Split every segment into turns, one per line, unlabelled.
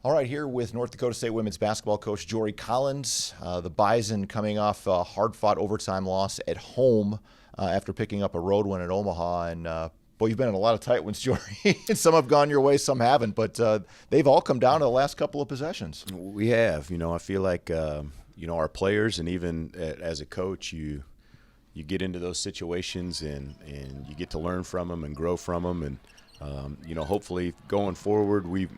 All right, here with North Dakota State women's basketball coach Jory Collins. The Bison coming off a hard-fought overtime loss at home after picking up a road win at Omaha. And, boy, you've been in a lot of tight ones, Jory. Some have gone your way, some haven't. But they've all come down to the last couple of possessions.
We have. I feel like, our players and even as a coach, you get into those situations and you get to learn from them and grow from them. And hopefully going forward, we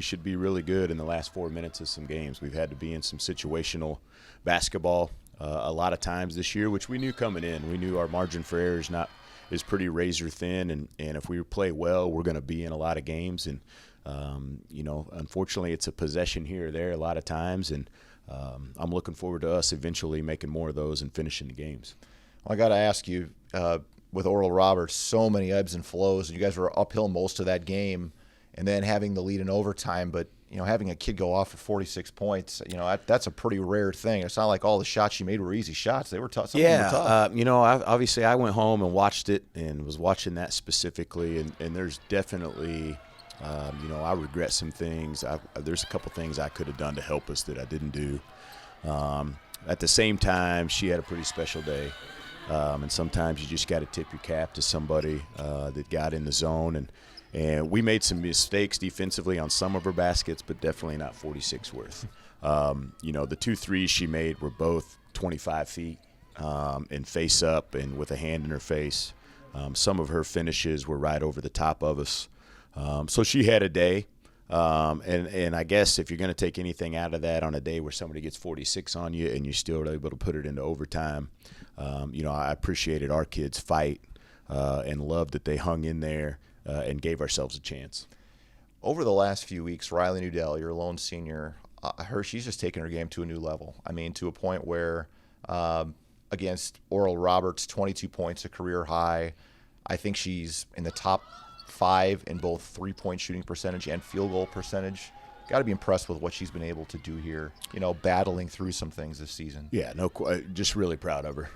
should be really good in the last 4 minutes of some games. We've had to be in some situational basketball a lot of times this year, which we knew coming in. We knew our margin for error is pretty razor thin, and if we play well, we're going to be in a lot of games. And unfortunately, it's a possession here or there a lot of times, and I'm looking forward to us eventually making more of those and finishing the games.
Well, I got to ask you. With Oral Roberts, so many ebbs and flows, and you guys were uphill most of that game, and then having the lead in overtime. But having a kid go off for 46 points, that's a pretty rare thing. It's not like all the shots she made were easy shots; they were tough. Some of them were tough.
Obviously, I went home and watched it and was watching that specifically, and there's definitely, I regret some things. There's a couple things I could have done to help us that I didn't do. At the same time, she had a pretty special day. And sometimes you just got to tip your cap to somebody that got in the zone. And we made some mistakes defensively on some of her baskets, but definitely not 46 worth. The 2 threes she made were both 25 feet and face up and with a hand in her face. Some of her finishes were right over the top of us. So she had a day. And I guess if you're going to take anything out of that on a day where somebody gets 46 on you and you're still able to put it into overtime, I appreciated our kids' fight and loved that they hung in there and gave ourselves a chance.
Over the last few weeks, Rylee Nudell, your lone senior, she's just taken her game to a new level. I mean, to a point where against Oral Roberts, 22 points, a career high. I think she's in the top 5 in both three-point shooting percentage and field goal percentage. Got to be impressed with what she's been able to do here, battling through some things this season.
Yeah, just really proud of her.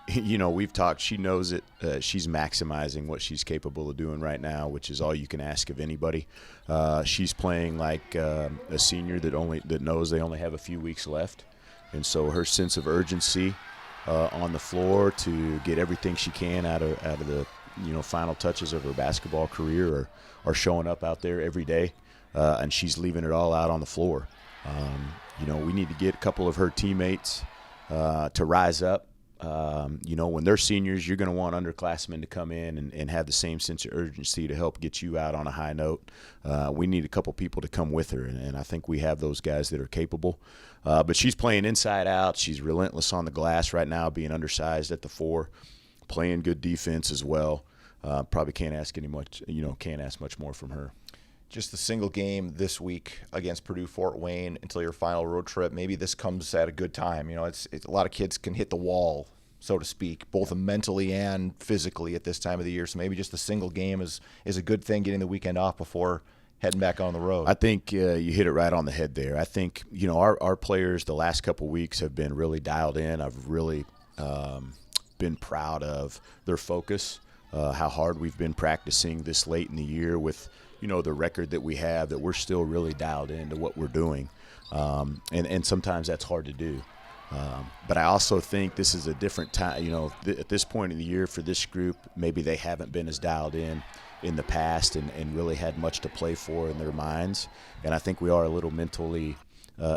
We've talked, she knows it. She's maximizing what she's capable of doing right now, which is all you can ask of anybody. She's playing like a senior that knows they only have a few weeks left. And so her sense of urgency on the floor to get everything she can out of the final touches of her basketball career are showing up out there every day, and she's leaving it all out on the floor. We need to get a couple of her teammates to rise up. When they're seniors, you're going to want underclassmen to come in and have the same sense of urgency to help get you out on a high note. We need a couple people to come with her, and I think we have those guys that are capable. But she's playing inside out. She's relentless on the glass right now, being undersized at the 4. Playing good defense as well. Probably can't ask much more from her.
Just the single game this week against Purdue-Fort Wayne until your final road trip. Maybe this comes at a good time. It's a lot of kids can hit the wall, so to speak, both mentally and physically at this time of the year. So maybe just the single game is a good thing, getting the weekend off before heading back on the road.
I think you hit it right on the head there. I think our players the last couple of weeks have been really dialed in. I've really been proud of their focus, how hard we've been practicing this late in the year with the record that we have, that we're still really dialed into what we're doing, and sometimes that's hard to do, but I also think this is a different time. At this point in the year for this group, maybe they haven't been as dialed in the past and really had much to play for in their minds, and I think we are a little mentally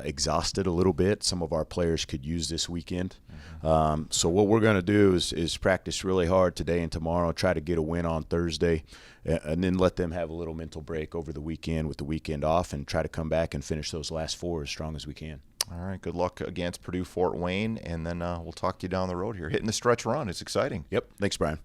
exhausted a little bit. Some of our players could use this weekend. So what we're going to do is practice really hard today and tomorrow, try to get a win on Thursday, and then let them have a little mental break over the weekend with the weekend off and try to come back and finish those last 4 as strong as we can.
All right, good luck against Purdue-Fort Wayne, and then we'll talk to you down the road here. Hitting the stretch run. It's exciting.
Yep. Thanks, Brian.